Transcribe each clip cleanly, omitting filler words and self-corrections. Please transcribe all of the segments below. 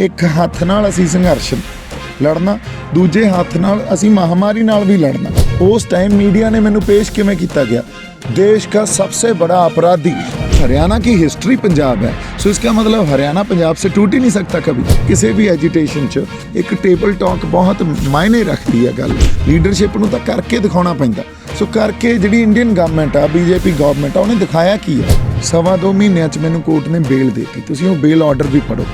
एक हथ नाल असीं संघर्ष लड़ना, दूजे हथ नाल असीं महामारी नाल भी लड़ना। उस टाइम मीडिया ने मैनू पेश किवें किया गया, देश का सबसे बड़ा अपराधी। हरियाणा की हिस्ट्री पंजाब है, सो इसका मतलब हरियाणा पंजाब से टूट ही नहीं सकता कभी। किसी भी एजिटेशन च एक टेबल टॉक बहुत मायने रखती है। गल लीडरशिप नूं तां करके दिखाउणा पैंदा, सो करके जिहड़ी इंडियन गवर्नमेंट आ, बीजेपी गवर्नमेंट आ, उहने दिखाया की है। 2.25 महीनों च मैनूं कोर्ट ने बेल देती, तुसीं वो बेल ऑर्डर भी पढ़ो।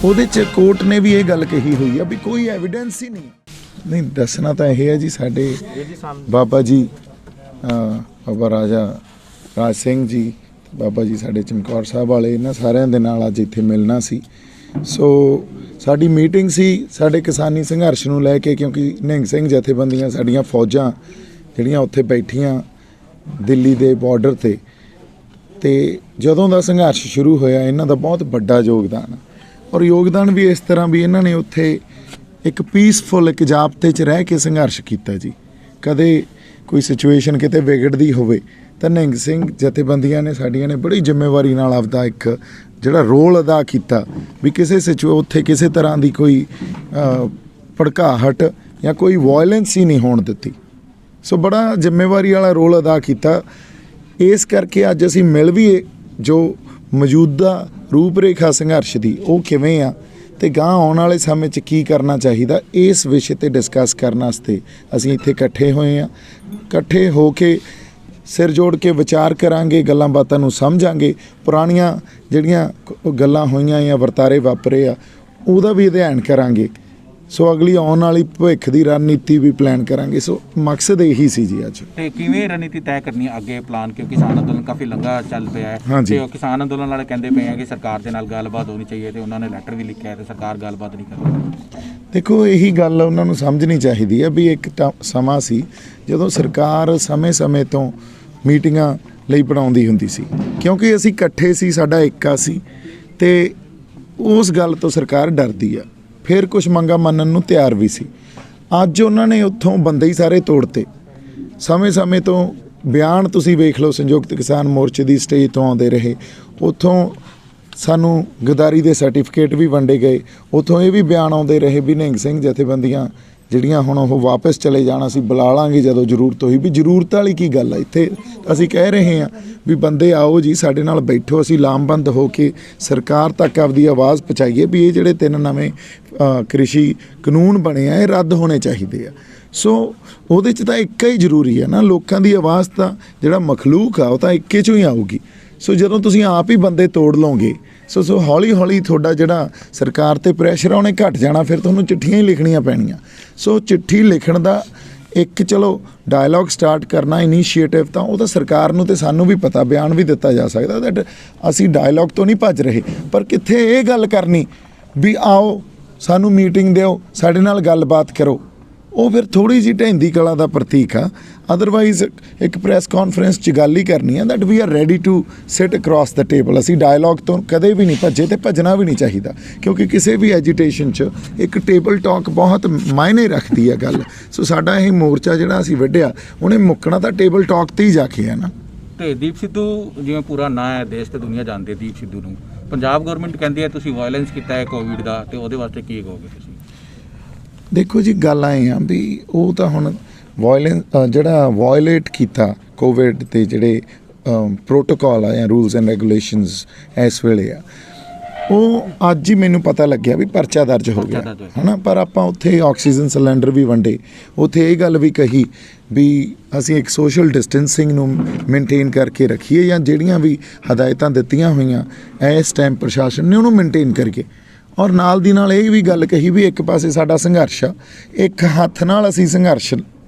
ਉਹਦੇ 'ਚ ਕੋਰਟ ਨੇ ਵੀ ਇਹ ਗੱਲ ਕਹੀ ਹੋਈ ਆ ਵੀ ਕੋਈ ਐਵੀਡੈਂਸ ਹੀ ਨਹੀਂ ਦੱਸਣਾ ਤਾਂ ਇਹ ਹੈ ਜੀ। ਸਾਡੇ ਬਾਬਾ ਜੀ ਬਾਬਾ ਰਾਜ ਸਿੰਘ ਜੀ, ਬਾਬਾ ਜੀ ਸਾਡੇ ਚਮਕੌਰ ਸਾਹਿਬ ਵਾਲੇ, ਇਹਨਾਂ ਸਾਰਿਆਂ ਦੇ ਨਾਲ ਅੱਜ ਇੱਥੇ ਮਿਲਣਾ ਸੀ। ਸੋ ਸਾਡੀ ਮੀਟਿੰਗ ਸੀ ਸਾਡੇ ਕਿਸਾਨੀ ਸੰਘਰਸ਼ ਨੂੰ ਲੈ ਕੇ, ਕਿਉਂਕਿ ਨਿਹੰਗ ਸਿੰਘ ਜਥੇਬੰਦੀਆਂ ਸਾਡੀਆਂ ਫੌਜਾਂ ਜਿਹੜੀਆਂ ਉੱਥੇ ਬੈਠੀਆਂ ਦਿੱਲੀ ਦੇ ਬਾਰਡਰ ਤੇ ਜਦੋਂ ਦਾ ਸੰਘਰਸ਼ ਸ਼ੁਰੂ ਹੋਇਆ ਇਹਨਾਂ ਦਾ ਬਹੁਤ ਵੱਡਾ ਯੋਗਦਾਨ, और योगदान भी इस तरह भी इन्होंने उत्थे एक पीसफुल एक जाबते च रह के संघर्ष किया जी। कदे कोई सिचुएशन किते विगड़दी होवे तां निहंग सिंह जथेबंदियां ने साडियां ने बड़ी जिम्मेवारी नाल आपदा एक जिहड़ा रोल अदा किया भी किसी उत्थे किसी तरह की कोई भड़काहट या कोई वायलेंस ही नहीं होण दित्ती। सो बड़ा जिम्मेवारी वाला रोल अदा किया। इस करके अज असीं मिल भी जो मौजूदा रूपरेखा संघर्ष की वो किवें आ ते गां आउण वाले समय च की करना चाहिए, इस विषय ते डिस्कस करने वास्ते असीं इत्थे इकट्ठे होए आ। इकट्ठे हो के सिर जोड़ के विचार करांगे, गल्लां बातां नूं समझांगे, पुराणियां जिहड़ियां गल्लां होईयां या वर्तारे वापरे आ उहदा भी अध्ययन करांगे। सो अगली आने वाली भविख की रणनीति भी प्लान करांगे। सो मकसद यही सी जी। अज किवें रणनीति तय करनी अगे प्लान, क्योंकि किसान अंदोलन काफ़ी लंघा चल पे है। हाँ जी, किसान अंदोलन वाले कहते पे हैं कि सरकार के नाल गलबात होनी चाहिए, तो उन्होंने लैटर भी लिखा है तो सरकार गलबात नहीं कर रही। देखो यही गल उन्होंने समझनी चाहिए है भी एक समा सी जदों सरकार समय समय तो मीटिंगां लई बनाउंदी हुंदी सी, क्योंकि असीं इकट्ठे सी, साडा इक्का सी ते उस गल तो सरकार डरदी आ। फिर कुछ मंगा मनन नूं तैयार भी सी। अज उन्होंने उत्थों बंदे ही सारे तोड़ते। समय समय तो बयान तुसीं वेख लो, संयुक्त किसान मोर्चे की स्टेज तो आते रहे, उत्थों सानू गद्दारी के सर्टिफिकेट भी वंडे गए, उत्थों ये भी बयान आते रहे भी निहंग सिंह जथेबंदियां ਜਿਹੜੀਆਂ ਹੁਣ ਉਹ ਵਾਪਸ ਚਲੇ ਜਾਣਾ ਸੀ, ਬੁਲਾ ਲਾਂਗੇ ਜਦੋਂ ਜ਼ਰੂਰਤ ਹੋਈ। ਵੀ ਜ਼ਰੂਰਤ ਵਾਲੀ ਕੀ ਗੱਲ ਹੈ, ਇੱਥੇ ਅਸੀਂ ਕਹਿ ਰਹੇ ਹਾਂ ਵੀ ਬੰਦੇ ਆਓ ਜੀ ਸਾਡੇ ਨਾਲ ਬੈਠੋ, ਅਸੀਂ ਲਾਮਬੰਦ ਹੋ ਕੇ ਸਰਕਾਰ ਤੱਕ ਆਪਦੀ ਆਵਾਜ਼ ਪਹੁੰਚਾਈਏ ਵੀ ਇਹ ਜਿਹੜੇ 3 ਨਵੇਂ ਕ੍ਰਿਸ਼ੀ ਕਾਨੂੰਨ ਬਣੇ ਆ ਇਹ ਰੱਦ ਹੋਣੇ ਚਾਹੀਦੇ ਆ। ਸੋ ਉਹਦੇ 'ਚ ਤਾਂ ਇੱਕ ਹੀ ਜ਼ਰੂਰੀ ਹੈ ਨਾ, ਲੋਕਾਂ ਦੀ ਆਵਾਜ਼ ਤਾਂ ਜਿਹੜਾ ਮਖਲੂਕ ਆ ਉਹ ਤਾਂ ਇੱਕੇ 'ਚੋਂ ਹੀ ਆਊਗੀ। ਸੋ ਜਦੋਂ ਤੁਸੀਂ ਆਪ ਹੀ ਬੰਦੇ ਤੋੜ ਲਓਗੇ ਸੋ ਹੌਲੀ ਹੌਲੀ ਤੁਹਾਡਾ ਜਿਹੜਾ ਸਰਕਾਰ ਤੇ ਪ੍ਰੈਸ਼ਰ ਆ ਉਹਨੇ ਘਟ ਜਾਣਾ, ਫਿਰ ਤੁਹਾਨੂੰ ਚਿੱਠੀਆਂ ਹੀ ਲਿਖਣੀਆਂ ਪੈਣੀਆਂ। ਸੋ ਚਿੱਠੀ ਲਿਖਣ ਦਾ ਇੱਕ ਚਲੋ ਡਾਇਲੌਗ ਸਟਾਰਟ ਕਰਨਾ ਇਨੀਸ਼ੀਏਟਿਵ ਤਾਂ ਉਹ ਤਾਂ ਸਰਕਾਰ ਨੂੰ ਤੇ ਸਾਨੂੰ ਵੀ ਪਤਾ, ਬਿਆਨ ਵੀ ਦਿੱਤਾ ਜਾ ਸਕਦਾ ਦੈਟ ਅਸੀਂ ਡਾਇਲੌਗ ਤੋਂ ਨਹੀਂ ਭੱਜ ਰਹੇ, ਪਰ ਕਿੱਥੇ ਇਹ ਗੱਲ ਕਰਨੀ ਵੀ ਆਓ ਸਾਨੂੰ ਮੀਟਿੰਗ ਦਿਓ, ਸਾਡੇ ਨਾਲ ਗੱਲਬਾਤ ਕਰੋ, ਉਹ ਫਿਰ ਥੋੜ੍ਹੀ ਜਿਹੀ ਢਹਿੰਦੀ ਕਲਾ ਦਾ ਪ੍ਰਤੀਕ ਆ। ਅਦਰਵਾਈਜ਼ ਇੱਕ ਪ੍ਰੈਸ ਕਾਨਫਰੰਸ 'ਚ ਗੱਲ ਹੀ ਕਰਨੀ ਆ that we are ready to sit across the table. ਅਸੀਂ ਡਾਇਲੌਗ ਤੋਂ ਕਦੇ ਵੀ ਨਹੀਂ ਭੱਜੇ ਤੇ ਭੱਜਣਾ ਵੀ ਨਹੀਂ ਚਾਹੀਦਾ, ਕਿਉਂਕਿ ਕਿਸੇ ਵੀ ਐਜੀਟੇਸ਼ਨ 'ਚ ਇੱਕ ਟੇਬਲ ਟਾਕ ਬਹੁਤ ਮਾਇਨੇ ਰੱਖਦੀ ਹੈ ਗੱਲ। ਸੋ ਸਾਡਾ ਇਹ ਮੋਰਚਾ ਜਿਹੜਾ ਅਸੀਂ ਵੱਢਿਆ ਉਹਨੇ ਮੁੱਕਣਾ ਤਾਂ ਟੇਬਲ ਟਾਕ 'ਤੇ ਹੀ ਜਾ ਕੇ ਹੈ ਨਾ। ਤੇ ਦੀਪ ਸਿੱਧੂ ਜਿਵੇਂ ਪੂਰਾ ਨਾਂ ਹੈ, ਦੇਸ਼ ਤੇ ਦੁਨੀਆ ਜਾਣਦੀ ਹੈ ਦੀਪ ਸਿੱਧੂ ਨੂੰ, ਪੰਜਾਬ ਗਵਰਨਮੈਂਟ ਕਹਿੰਦੀ ਹੈ ਤੁਸੀਂ ਵਾਇਲੈਂਸ ਕੀਤਾ ਹੈ ਕੋਵਿਡ ਦਾ, ਤੇ ਉਹਦੇ ਵਾਸਤੇ ਕੀ ਕਹੋਗੇ ਤੁਸੀਂ? ਦੇਖੋ ਜੀ ਗੱਲ ਆਏ ਆ ਵੀ ਉਹ ਤਾਂ ਹੁਣ ਜਿਹੜਾ ਵਾਇਲੇਟ ਕੀਤਾ ਕੋਵਿਡ ਦੇ ਜਿਹੜੇ ਪ੍ਰੋਟੋਕਾਲ ਆ ਜਾਂ ਰੂਲਸ ਐਂਡ ਰੈਗੂਲੇਸ਼ਨਸ ਇਸ ਵੇਲੇ ਆ, ਉਹ ਅੱਜ ਹੀ ਮੈਨੂੰ ਪਤਾ ਲੱਗਿਆ ਵੀ ਪਰਚਾ ਦਰਜ ਹੋ ਗਿਆ ਹੈ ਨਾ। ਪਰ ਆਪਾਂ ਉੱਥੇ ਆਕਸੀਜਨ ਸਿਲੰਡਰ ਵੀ ਵੰਡੇ, ਉੱਥੇ ਇਹ ਗੱਲ ਵੀ ਕਹੀ ਵੀ ਅਸੀਂ ਇੱਕ ਸੋਸ਼ਲ ਡਿਸਟੈਂਸਿੰਗ ਨੂੰ ਮੇਨਟੇਨ ਕਰਕੇ ਰੱਖੀਏ, ਜਾਂ ਜਿਹੜੀਆਂ ਵੀ ਹਦਾਇਤਾਂ ਦਿੱਤੀਆਂ ਹੋਈਆਂ ਇਸ ਟਾਈਮ ਪ੍ਰਸ਼ਾਸਨ ਨੇ ਉਹਨੂੰ ਮੇਨਟੇਨ ਕਰੀਏ। ਔਰ ਨਾਲ ਦੀ ਨਾਲ ਇਹ ਵੀ ਗੱਲ ਕਹੀ ਵੀ ਇੱਕ ਪਾਸੇ ਸਾਡਾ ਸੰਘਰਸ਼ ਆ, ਇੱਕ ਹੱਥ ਨਾਲ ਅਸੀਂ ਸੰਘਰਸ਼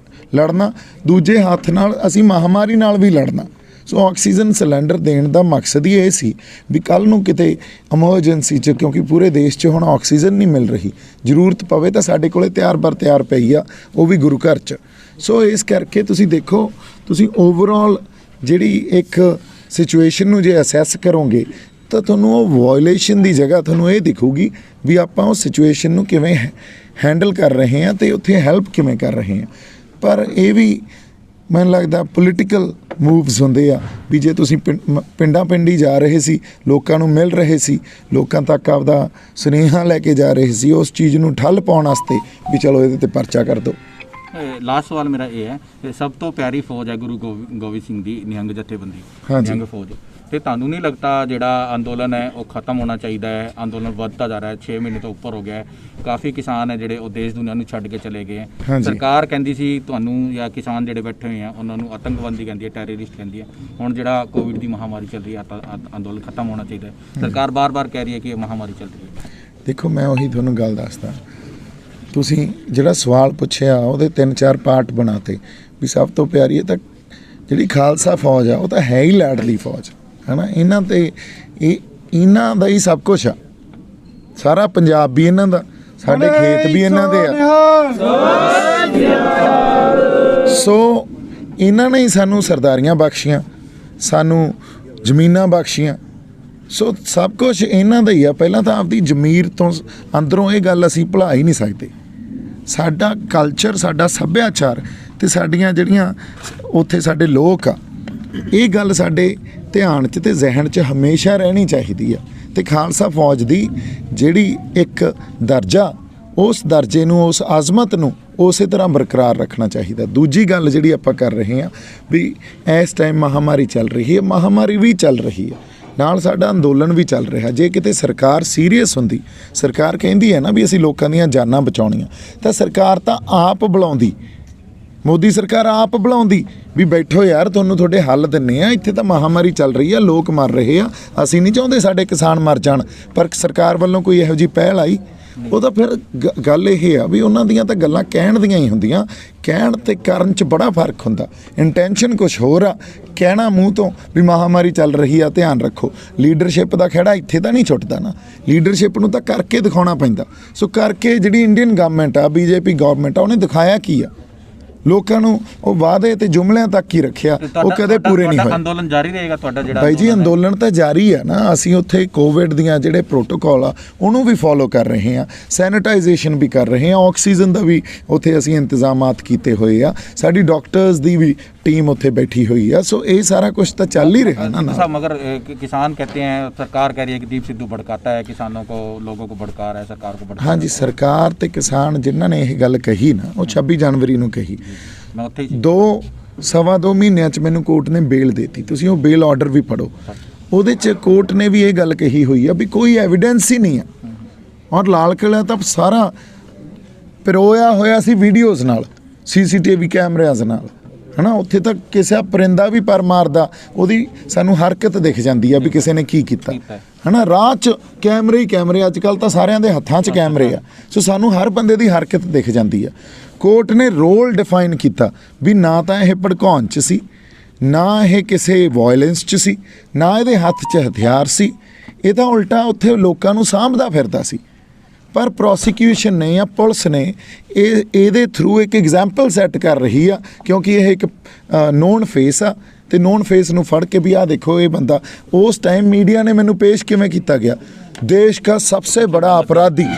ਲੜਨਾ, ਦੂਜੇ ਹੱਥ ਨਾਲ ਅਸੀਂ ਮਹਾਮਾਰੀ ਨਾਲ ਵੀ ਲੜਨਾ। ਸੋ ਆਕਸੀਜਨ ਸਿਲੰਡਰ ਦੇਣ ਦਾ ਮਕਸਦ ਹੀ ਇਹ ਸੀ ਵੀ ਕੱਲ੍ਹ ਨੂੰ ਕਿਤੇ ਐਮਰਜੈਂਸੀ 'ਚ, ਕਿਉਂਕਿ ਪੂਰੇ ਦੇਸ਼ 'ਚ ਹੁਣ ਆਕਸੀਜਨ ਨਹੀਂ ਮਿਲ ਰਹੀ, ਜ਼ਰੂਰਤ ਪਵੇ ਤਾਂ ਸਾਡੇ ਕੋਲੇ ਤਿਆਰ ਪਈ ਆ, ਉਹ ਵੀ ਗੁਰੂ ਘਰ 'ਚ। ਸੋ ਇਸ ਕਰਕੇ ਤੁਸੀਂ ਦੇਖੋ, ਤੁਸੀਂ ਓਵਰਆਲ ਜਿਹੜੀ ਇੱਕ ਸਿਚੁਏਸ਼ਨ ਨੂੰ ਜੇ ਅਸੈਸ ਕਰੋਗੇ ਤਾਂ ਤੁਹਾਨੂੰ ਉਹ ਵਾਇਲੇਸ਼ਨ ਦੀ ਜਗ੍ਹਾ ਤੁਹਾਨੂੰ ਇਹ ਦਿਖੂਗੀ ਵੀ ਆਪਾਂ ਉਹ ਸਿਚੁਏਸ਼ਨ ਨੂੰ ਕਿਵੇਂ ਹੈਂਡਲ ਕਰ ਰਹੇ ਹਾਂ ਤੇ ਉੱਥੇ ਹੈਲਪ ਕਿਵੇਂ ਕਰ ਰਹੇ ਹਾਂ। ਪਰ ਇਹ ਵੀ ਮੈਨੂੰ ਲੱਗਦਾ ਪੋਲੀਟੀਕਲ ਮੂਵਸ ਹੁੰਦੇ ਆ ਵੀ ਜੇ ਤੁਸੀਂ ਪਿੰਡਾਂ ਪਿੰਡੀ ਜਾ ਰਹੇ ਸੀ, ਲੋਕਾਂ ਨੂੰ ਮਿਲ ਰਹੇ ਸੀ, ਲੋਕਾਂ ਤੱਕ ਆਪਦਾ ਸੁਨੇਹਾ ਲੈ ਕੇ ਜਾ ਰਹੇ ਸੀ, ਉਸ ਚੀਜ਼ ਨੂੰ ਠੱਲ ਪਾਉਣ ਵਾਸਤੇ ਵੀ ਚਲੋ ਇਹਦੇ ਤੇ ਪਰਚਾ ਕਰ ਦਿਓ। ਲਾਸਟ ਸਵਾਲ ਮੇਰਾ ਇਹ ਹੈ ਕਿ ਸਭ ਤੋਂ ਪਿਆਰੀ ਫੌਜ ਹੈ ਗੁਰੂ ਗੋਬਿੰਦ ਸਿੰਘ ਦੀ ਨਿਹੰਗ ਜਥੇਬੰਦੀ, ਨਿਹੰਗ ਫੌਜ, ਤੇ ਤੁਹਾਨੂੰ ਨਹੀਂ ਲੱਗਦਾ ਜਿਹੜਾ ਅੰਦੋਲਨ ਹੈ ਉਹ ਖਤਮ ਹੋਣਾ ਚਾਹੀਦਾ ਹੈ? ਅੰਦੋਲਨ ਵੱਧਦਾ ਜਾ ਰਿਹਾ ਹੈ, 6 ਮਹੀਨੇ ਤੋਂ ਉੱਪਰ ਹੋ ਗਿਆ ਹੈ, ਕਾਫੀ ਕਿਸਾਨ ਹੈ ਜਿਹੜੇ ਉਹ ਦੇਸ਼ ਦੁਨੀਆ ਨੂੰ ਛੱਡ ਕੇ ਚਲੇ ਗਏ ਹੈ। ਸਰਕਾਰ ਕਹਿੰਦੀ ਸੀ ਤੁਹਾਨੂੰ ਜਾਂ ਕਿਸਾਨ ਜਿਹੜੇ ਬੈਠੇ ਹੋਏ ਆ ਉਹਨਾਂ ਨੂੰ ਆਤੰਕਵਾਦੀ ਕਹਿੰਦੀ ਹੈ, ਟੈਰਰਿਸਟ ਕਹਿੰਦੀ ਹੈ। ਹੁਣ ਜਿਹੜਾ ਕੋਵਿਡ ਦੀ ਮਹਾਮਾਰੀ ਚੱਲ ਰਹੀ ਹੈ, ਅੰਦੋਲਨ ਖਤਮ ਹੋਣਾ ਚਾਹੀਦਾ ਹੈ, ਸਰਕਾਰ ਬਾਰ-ਬਾਰ ਕਹਿ ਰਹੀ ਹੈ ਕਿ ਇਹ ਮਹਾਮਾਰੀ ਚੱਲ ਰਹੀ ਹੈ। ਦੇਖੋ ਮੈਂ ਉਹੀ ਤੁਹਾਨੂੰ ਗੱਲ ਦੱਸਦਾ, ਤੁਸੀਂ ਜਿਹੜਾ ਸਵਾਲ ਪੁੱਛਿਆ ਉਹਦੇ 3-4 ਪਾਰਟ ਬਣਾਤੇ ਵੀ ਸਭ ਤੋਂ ਪਿਆਰੀ ਹੈ ਤਾਂ ਜਿਹੜੀ ਖਾਲਸਾ ਫੌਜ ਆ ਉਹ ਤਾਂ ਹੈ ਹੀ ਲਾਡਲੀ ਫੌਜ ਹੈ ਨਾ, ਇਹਨਾਂ ਤੇ ਇਹਨਾਂ ਦਾ ਹੀ ਸਭ ਕੁਛ ਆ, ਸਾਰਾ ਪੰਜਾਬ ਵੀ ਇਹਨਾਂ ਦਾ, ਸਾਡੇ ਖੇਤ ਵੀ ਇਹਨਾਂ ਦੇ ਆ। ਸੋ ਇਹਨਾਂ ਨੇ ਹੀ ਸਾਨੂੰ ਸਰਦਾਰੀਆਂ ਬਖਸ਼ੀਆਂ, ਸਾਨੂੰ ਜ਼ਮੀਨਾਂ ਬਖਸ਼ੀਆਂ, ਸੋ ਸਭ ਕੁਛ ਇਹਨਾਂ ਦਾ ਹੀ ਆ। ਪਹਿਲਾਂ ਤਾਂ ਆਪਦੀ ਜ਼ਮੀਰ ਤੋਂ ਅੰਦਰੋਂ ਇਹ ਗੱਲ ਅਸੀਂ ਭੁਲਾ ਹੀ ਨਹੀਂ ਸਕਦੇ। ਸਾਡਾ ਕਲਚਰ, ਸਾਡਾ ਸੱਭਿਆਚਾਰ ਤੇ ਸਾਡੀਆਂ ਜਿਹੜੀਆਂ ਉੱਥੇ ਸਾਡੇ ਲੋਕ ਆ, ਇਹ ਗੱਲ ਸਾਡੇ ਧਿਆਨ 'ਚ ਤੇ ਜ਼ਿਹਨ 'ਚ ਹਮੇਸ਼ਾ ਰਹਿਣੀ ਚਾਹੀਦੀ ਆ। ਤੇ ਖਾਲਸਾ ਫੌਜ ਦੀ ਜਿਹੜੀ ਇੱਕ ਦਰਜਾ, ਉਸ ਦਰਜੇ ਨੂੰ, ਉਸ ਆਜ਼ਮਤ ਨੂੰ ਉਸੇ ਤਰ੍ਹਾਂ ਬਰਕਰਾਰ ਰੱਖਣਾ ਚਾਹੀਦਾ। ਦੂਜੀ ਗੱਲ ਜਿਹੜੀ ਆਪਾਂ ਕਰ ਰਹੇ ਹਾਂ ਵੀ ਇਸ ਟਾਈਮ ਮਹਾਮਾਰੀ ਚੱਲ ਰਹੀ ਹੈ, ਮਹਾਮਾਰੀ ਵੀ ਚੱਲ ਰਹੀ ਹੈ, ਨਾਲ ਸਾਡਾ ਅੰਦੋਲਨ ਵੀ ਚੱਲ ਰਿਹਾ। ਜੇ ਕਿਤੇ ਸਰਕਾਰ ਸੀਰੀਅਸ ਹੁੰਦੀ, ਸਰਕਾਰ ਕਹਿੰਦੀ ਹੈ ਨਾ ਵੀ ਅਸੀਂ ਲੋਕਾਂ ਦੀਆਂ ਜਾਨਾਂ ਬਚਾਉਣੀਆਂ, ਤਾਂ ਸਰਕਾਰ ਤਾਂ ਆਪ ਬੁਲਾਉਂਦੀ, ਮੋਦੀ ਸਰਕਾਰ ਆਪ ਬੁਲਾਉਂਦੀ ਵੀ ਬੈਠੋ ਯਾਰ, ਤੁਹਾਨੂੰ ਤੁਹਾਡੇ ਹੱਲ ਦਿੰਨੇ ਆ, ਇੱਥੇ ਤਾਂ ਮਹਾਮਾਰੀ ਚੱਲ ਰਹੀ ਆ, ਲੋਕ ਮਰ ਰਹੇ ਆ, ਅਸੀਂ ਨਹੀਂ ਚਾਹੁੰਦੇ ਸਾਡੇ ਕਿਸਾਨ ਮਰ ਜਾਣ, ਪਰ ਸਰਕਾਰ ਵੱਲੋਂ ਕੋਈ ਇਹੋ ਜਿਹੀ ਪਹਿਲ ਆਈ। ਉਹ ਤਾਂ ਫਿਰ ਗੱਲ ਇਹ ਆ ਵੀ ਉਹਨਾਂ ਦੀਆਂ ਤਾਂ ਗੱਲਾਂ ਕਹਿਣ ਦੀਆਂ ਹੀ ਹੁੰਦੀਆਂ, ਕਹਿਣ ਤੇ ਕਰਨ 'ਚ ਬੜਾ ਫਰਕ ਹੁੰਦਾ। ਇੰਟੈਂਸ਼ਨ ਕੁਛ ਹੋਰ ਆ, ਕਹਿਣਾ ਮੂੰਹ ਤੋਂ ਵੀ ਮਹਾਮਾਰੀ ਚੱਲ ਰਹੀ ਆ ਧਿਆਨ ਰੱਖੋ। ਲੀਡਰਸ਼ਿਪ ਦਾ ਖਹਿੜਾ ਇੱਥੇ ਤਾਂ ਨਹੀਂ ਛੁੱਟਦਾ ਨਾ, ਲੀਡਰਸ਼ਿਪ ਨੂੰ ਤਾਂ ਕਰਕੇ ਦਿਖਾਉਣਾ ਪੈਂਦਾ। ਸੋ ਕਰਕੇ ਜਿਹੜੀ ਇੰਡੀਅਨ ਗਵਰਨਮੈਂਟ ਆ, ਬੀਜੇਪੀ ਗਵਰਨਮੈਂਟ ਆ, ਉਹਨੇ ਦਿਖਾਇਆ ਕੀ ਆ? ਲੋਕਾਂ ਨੂੰ ਉਹ ਵਾਅਦੇ ਤੇ ਜੁਮਲਿਆਂ ਤੱਕ ਹੀ ਰੱਖਿਆ, ਉਹ ਕਦੇ ਪੂਰੇ ਨਹੀਂ ਹੋਏ। ਅੰਦੋਲਨ ਜਾਰੀ ਰਹੇਗਾ ਤੁਹਾਡਾ ਜਿਹੜਾ? ਬਾਈ ਜੀ ਅੰਦੋਲਨ ਤਾਂ ਜਾਰੀ ਹੈ ਨਾ, ਅਸੀਂ ਉੱਥੇ ਕੋਵਿਡ ਦੀਆਂ ਜਿਹੜੇ ਪ੍ਰੋਟੋਕਾਲ ਆ ਉਹਨੂੰ ਵੀ ਫੋਲੋ ਕਰ ਰਹੇ ਹਾਂ, ਸੈਨੀਟਾਈਜੇਸ਼ਨ ਵੀ ਕਰ ਰਹੇ ਹਾਂ, ਆਕਸੀਜਨ ਦਾ ਵੀ ਉੱਥੇ ਅਸੀਂ ਇੰਤਜ਼ਾਮਾਤ ਕੀਤੇ ਹੋਏ ਆ, ਸਾਡੀ ਡਾਕਟਰਸ ਦੀ ਵੀ टीम उत्थे बैठी हुई है। सो ये सारा कुछ तो चल ही रहा है ना। मगर किसान कहते हैं, सरकार कह रही है कि दीप सिद्धू भड़काता है किसानों को, लोगों को भड़का रहा है, सरकार को भड़का। हाँ जी, सरकार ते किसान जिन्हों ने यह गल कही ना, वो 26 जनवरी ਨੂੰ कही, 2-2.25 ਮਹੀਨਿਆਂ 'ਚ ਮੈਨੂੰ ਕੋर्ट ने बेल देती। तुसीं वो बेल ऑर्डर भी पढ़ो, ਉਹਦੇ 'ਚ कोर्ट ने भी ये गल कही हुई है भी कोई एविडेंस ही नहीं है। और लाल किला तो सारा पिरोया होया सी वीडियोज़ नाल, CCTV कैमरियाज़ नाल, है ना। उत्थे तक किसी परिंदा भी पर मारदा ਉਹਦੀ ਸਾਨੂੰ हरकत दिख जाती है भी किसी ने की कीता, है ना। राह 'ਚ कैमरे ही कैमरे, अजकल तो सारिਆਂ ਦੇ हत्थां 'ਚ कैमरे आ, सो सानू हर बंदे ਦੀ हरकत दिख जाती है। कोर्ट ने रोल डिफाइन किया भी ना तो यह भड़काउण 'ਚ सी, ना यह किसी वायलेंस 'ਚ सी, ना ये हत्थ 'ਚ हथियार सी, ये तो उल्टा उत्थे लोकां नू साਂਭਦਾ ਫਿਰਦਾ ਸੀ। पर प्रोसिक्यूशन ने या पुलिस ने ये थ्रू एक एग्जाम्पल सैट कर रही है, क्योंकि यह एक नोन फेस आ, तो नोन फेस नू फड़ के भी आ देखो ये बंदा उस टाइम मीडिया ने मैनू पेश किवें कीता गया, देश का सबसे बड़ा अपराधी।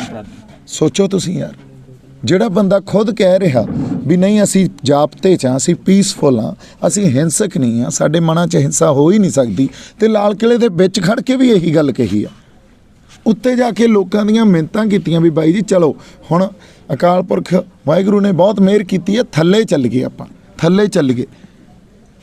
सोचो तुसीं यार, ਜਿਹੜਾ ਬੰਦਾ खुद कह रहा भी नहीं असी जाबते च असी पीसफुल हाँ, असी हिंसक नहीं हाँ, साडे मनां च हिंसा हो ही नहीं सकती, तो लाल किले दे विच खड़ के भी यही गल कही आ। उत्ते जाके लोगों दीयां मिन्नतां कीतियां भी बाई जी चलो हुण अकाल पुरख वाहिगुरू ने बहुत मेहर कीती है, थल्ले चल गए, आपां थल्ले चल गए।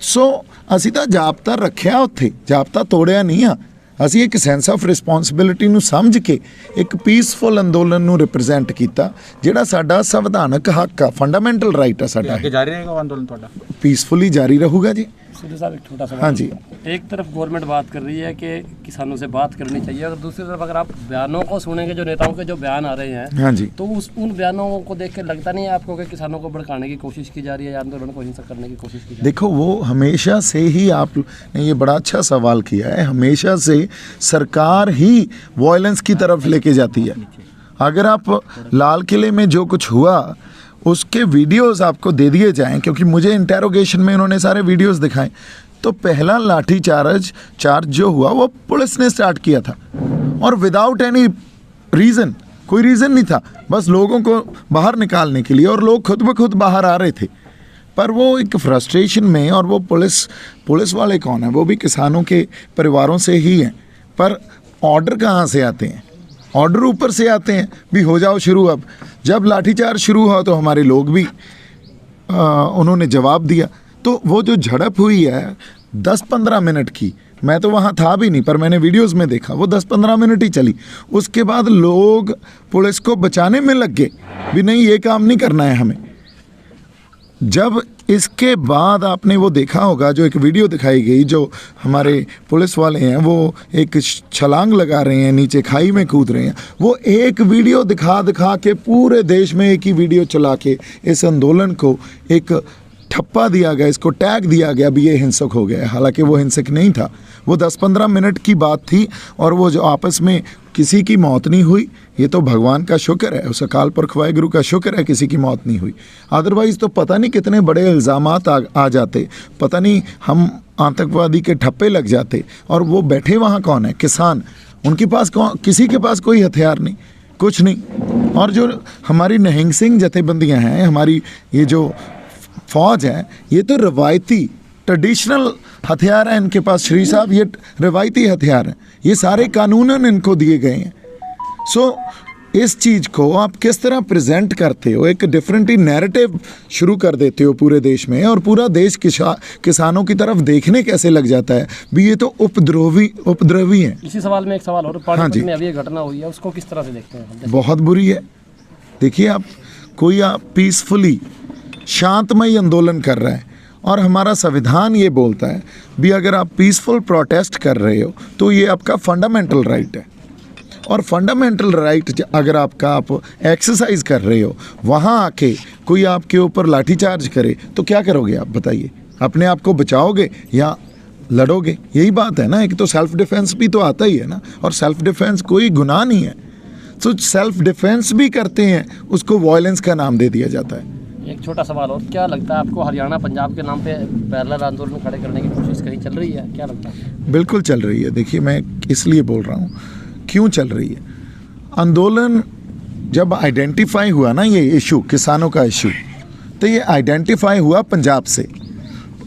सो असी तां जाबता रखिया, उत्थे जाबता तोड़िया नहीं आ। ਅਸੀਂ एक सेंस ऑफ रिस्पॉन्सिबिलिटी ਨੂੰ ਸਮਝ ਕੇ एक पीसफुल अंदोलन ਨੂੰ रिप्रजेंट ਕੀਤਾ, ਜਿਹੜਾ ਸਾਡਾ ਸੰਵਿਧਾਨਕ ਹੱਕ ਆ, फंडामेंटल राइट ਆ साडा। ਅੱਗੇ ਜਾਰੀ ਰਹੇਗਾ ਅੰਦੋਲਨ ਤੁਹਾਡਾ? पीसफुली जारी रहूगा जी। सिद्धू साहब एक छोटा सा, हाँ जी, एक तरफ गवर्नमेंट बात कर रही है कि किसानों से बात करनी चाहिए, और दूसरी तरफ अगर आप बयानों को सुनेंगे, जो नेताओं के जो बयान आ रहे हैं, हाँ जी, तो उन बयानों को देख के लगता नहीं है आपको कि किसानों को भड़काने की कोशिश की जा रही है या आंदोलन को हिंसक करने की कोशिश की जा रही है? देखो वो हमेशा से ही, आपने ये बड़ा अच्छा सवाल किया है, हमेशा से सरकार ही वायलेंस की तरफ लेके जाती है। अगर आप लाल किले में जो कुछ हुआ उसके वीडियोस आपको दे दिए जाएं, क्योंकि मुझे इंटेरोगेशन में उन्होंने सारे वीडियोस दिखाए, तो पहला लाठी चार्ज जो हुआ वो पुलिस ने स्टार्ट किया था, और विदाउट एनी रीज़न, कोई रीज़न नहीं था, बस लोगों को बाहर निकालने के लिए, और लोग खुद ब खुद बाहर आ रहे थे। पर वो एक फ्रस्ट्रेशन में, और वो पुलिस वाले कौन है, वो भी किसानों के परिवारों से ही हैं, पर ऑर्डर कहाँ से आते हैं? ऑर्डर ऊपर से आते हैं भी हो जाओ शुरू। अब जब लाठीचार्ज शुरू हुआ तो हमारे लोग भी उन्होंने जवाब दिया। तो वो जो झड़प हुई है 10-15 मिनट की, मैं तो वहाँ था भी नहीं, पर मैंने वीडियोस में देखा, वो 10-15 मिनट ही चली। उसके बाद लोग पुलिस को बचाने में लग गए भी नहीं, ये काम नहीं करना है हमें। जब इसके बाद आपने वो देखा होगा, जो एक वीडियो दिखाई गई, जो हमारे पुलिस वाले हैं वो एक छलांग लगा रहे हैं, नीचे खाई में कूद रहे हैं, वो एक वीडियो दिखा के पूरे देश में एक ही वीडियो चला के इस आंदोलन को एक ठप्पा दिया गया, इसको टैग दिया गया भी ये हिंसक हो गया। हालांकि वो हिंसक नहीं था, वो 10-15 मिनट की बात थी, और वो जो आपस में किसी की मौत नहीं हुई, ये तो भगवान का शुक्र है, उस अकाल पुरख वाहिगुरु का शुक्र है किसी की मौत नहीं हुई। अदरवाइज़ तो पता नहीं कितने बड़े इल्ज़ामात आ जाते, पता नहीं हम आतंकवादी के ठप्पे लग जाते। और वो बैठे वहाँ कौन है? किसान। उनके पास किसी के पास कोई हथियार नहीं, कुछ नहीं। और जो हमारी निहंग सिंह जथेबंदियाँ हैं, हमारी ये जो फौज है, ये तो रवायती ट्रेडिशनल हथियार है इनके पास। श्री साहब, ये रवायती हथियार हैं, ये सारे कानूनन इनको दिए गए हैं। सो इस चीज़ को आप किस तरह प्रेजेंट करते हो, एक डिफरेंट ही नैरेटिव शुरू कर देते हो पूरे देश में, और पूरा देश किसानों की तरफ देखने कैसे लग जाता है भी ये तो उपद्रवी हैं। इसी सवाल में एक सवाल और, पानीपत में अभी एक घटना हुई है, उसको किस तरह से देखते हैं? बहुत बुरी है। देखिए, आप पीसफुली शांतमय आंदोलन कर रहा है, और हमारा संविधान ये बोलता है भी अगर आप पीसफुल प्रोटेस्ट कर रहे हो तो ये आपका फंडामेंटल राइट है। और फंडामेंटल राइट अगर आप एक्सरसाइज कर रहे हो, वहाँ आके कोई आपके ऊपर लाठीचार्ज करे तो क्या करोगे आप? बताइए, अपने आप को बचाओगे या लड़ोगे? यही बात है ना। एक तो सेल्फ डिफेंस भी तो आता ही है ना, और सेल्फ डिफेंस कोई गुनाह नहीं है। तो सेल्फ डिफेंस भी करते हैं, उसको वायलेंस का नाम दे दिया जाता है। एक छोटा सवाल और, क्या लगता है आपको हरियाणा पंजाब के नाम पे पैरेलल आंदोलन खड़े करने की कोशिश कहीं चल रही है? क्या लगता है? बिल्कुल चल रही है। देखिए, मैं इसलिए बोल रहा हूँ, क्यों चल रही है आंदोलन। जब आइडेंटिफाई हुआ ना ये इशू, किसानों का इशू, तो ये आइडेंटिफाई हुआ पंजाब से।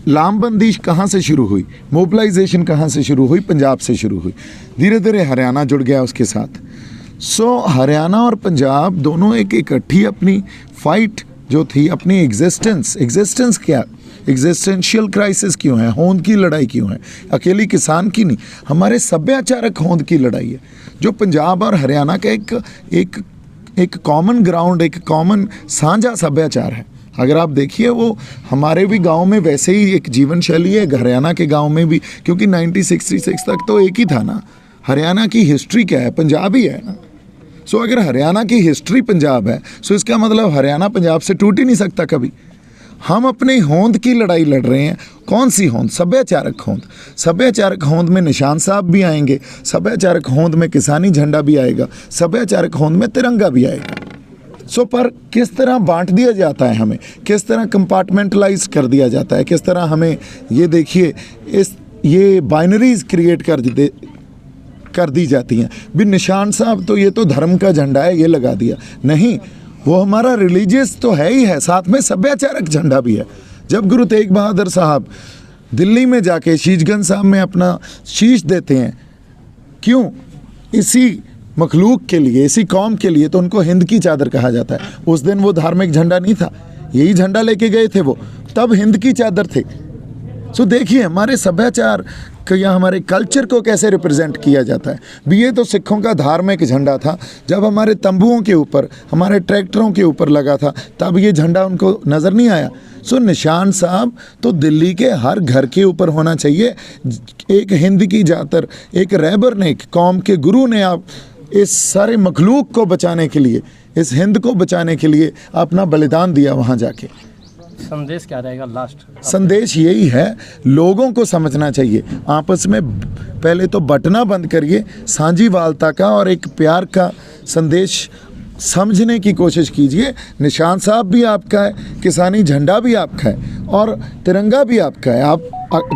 लामबंदी कहाँ से शुरू हुई, मोबिलाइजेशन कहाँ से शुरू हुई? पंजाब से शुरू हुई। धीरे धीरे हरियाणा जुड़ गया उसके साथ। सो हरियाणा और पंजाब दोनों एक इकट्ठी अपनी फाइट जो थी, अपनी एग्जिस्टेंस क्या, एग्जिस्टेंशियल क्राइसिस क्यों है, होंद की लड़ाई क्यों है, अकेली किसान की नहीं, हमारे सभ्याचारक होंद की लड़ाई है, जो पंजाब और हरियाणा का एक कॉमन ग्राउंड, एक कॉमन साझा सभ्याचार है। अगर आप देखिए, वो हमारे भी गांव में वैसे ही एक जीवन शैली है, हरियाणा के गांव में भी, क्योंकि 1966 तक तो एक ही था ना। हरियाणा की हिस्ट्री क्या है? पंजाब ही है ना। सो अगर हरियाणा की हिस्ट्री पंजाब है, सो इसका मतलब हरियाणा पंजाब से टूट ही नहीं सकता कभी। हम अपने होंद की लड़ाई लड़ रहे हैं। कौन सी होंद? सभ्याचारक होंद। सभ्याचारक होंद में निशान साहब भी आएंगे, सभ्याचारक होंद में किसानी झंडा भी आएगा, सभ्याचारक होंद में तिरंगा भी आएगा। सो पर किस तरह बांट दिया जाता है हमें, किस तरह कंपार्टमेंटलाइज कर दिया जाता है, किस तरह हमें ये देखिए ये बाइनरीज क्रिएट कर दी जाती हैं भी। निशान साहब तो ये तो धर्म का झंडा है, ये लगा दिया। नहीं, वो हमारा रिलीजियस तो है ही है, साथ में सभ्याचारक झंडा भी है। जब गुरु तेग बहादुर साहब दिल्ली में जाके शीशगंज साहब में अपना शीश देते हैं, क्यों? इसी मखलूक के लिए, इसी कौम के लिए, तो उनको हिंद की चादर कहा जाता है। उस दिन वो धार्मिक झंडा नहीं था, यही झंडा लेके गए थे वो, तब हिंद की चादर थे। सो देखिए, हमारे सभ्याचार या हमारे कल्चर को कैसे रिप्रेजेंट किया जाता है भी। ये तो सिखों का धार्मिक झंडा था, जब हमारे तंबुओं के ऊपर, हमारे ट्रैक्टरों के ऊपर लगा था, तब ये झंडा उनको नज़र नहीं आया। सो निशान साहब तो दिल्ली के हर घर के ऊपर होना चाहिए। एक हिंद की जातर, एक रहबर ने, एक कौम के गुरु ने आप इस सारे मखलूक को बचाने के लिए, इस हिंद को बचाने के लिए अपना बलिदान दिया वहाँ जाके। संदेश क्या रहेगा लास्ट? संदेश यही है, लोगों को समझना चाहिए, आपस में पहले तो बंटना बंद करिए, साझीवालता का और एक प्यार का संदेश समझने की कोशिश कीजिए। निशान साहब भी आपका है, किसानी झंडा भी आपका है, और तिरंगा भी आपका है। आप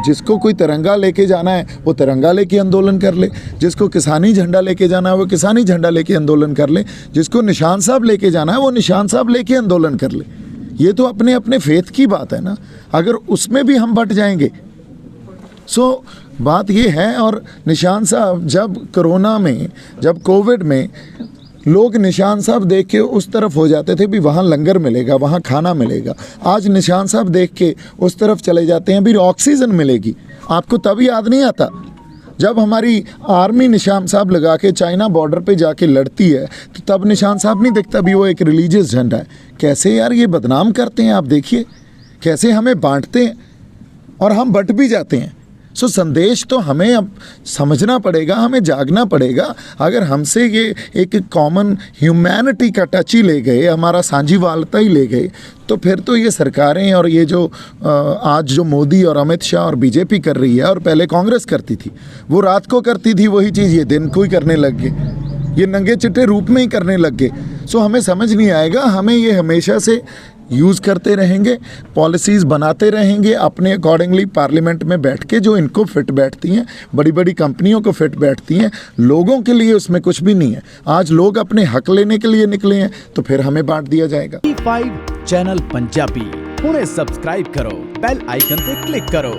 जिसको कोई तिरंगा लेके जाना है वो तिरंगा लेके आंदोलन कर ले, जिसको किसानी झंडा लेके जाना है वो किसानी झंडा लेके आंदोलन कर ले, जिसको निशान साहब लेके जाना है वो निशान साहब लेके आंदोलन कर ले। ये तो अपने अपने फेथ की बात है ना, अगर उसमें भी हम बट जाएंगे। सो बात ये है। और निशान साहब, जब कोरोना में, जब कोविड में लोग निशान साहब देख के उस तरफ हो जाते थे भी वहाँ लंगर मिलेगा, वहाँ खाना मिलेगा, आज निशान साहब देख के उस तरफ चले जाते हैं भी ऑक्सीजन मिलेगी। आपको तब याद नहीं आता जब हमारी आर्मी निशान साहब लगा के चाइना बॉर्डर पे जाके लड़ती है, तो तब निशान साहब नहीं दिखता भी वो एक रिलीजियस झंडा है। कैसे यार ये बदनाम करते हैं, आप देखिए कैसे हमें बांटते हैं और हम बट भी जाते हैं। सो संदेश तो हमें अब समझना पड़ेगा, हमें जागना पड़ेगा। अगर हमसे ये एक कॉमन ह्यूमैनिटी का टच ही ले गए, हमारा साझीवालता ही ले गए, तो फिर तो ये सरकारें और ये जो आज जो मोदी और अमित शाह और बीजेपी कर रही है, और पहले कांग्रेस करती थी, वो रात को करती थी वही चीज़, ये दिन को ही करने लग गए, ये नंगे चिट्टे रूप में ही करने लग गए। सो हमें समझ नहीं आएगा, हमें ये हमेशा से यूज़ करते रहेंगे, पॉलिसीज़ बनाते रहेंगे अपने अकॉर्डिंगली पार्लियामेंट में बैठ के, जो इनको फिट बैठती हैं, बड़ी बड़ी कंपनियों को फिट बैठती हैं। लोगों के लिए उसमें कुछ भी नहीं है। आज लोग अपने हक लेने के लिए निकले हैं, तो फिर हमें बांट दिया जाएगा। E5 चैनल पंजाबी हुणे सब्सक्राइब करो, बेल आइकन पे क्लिक करो।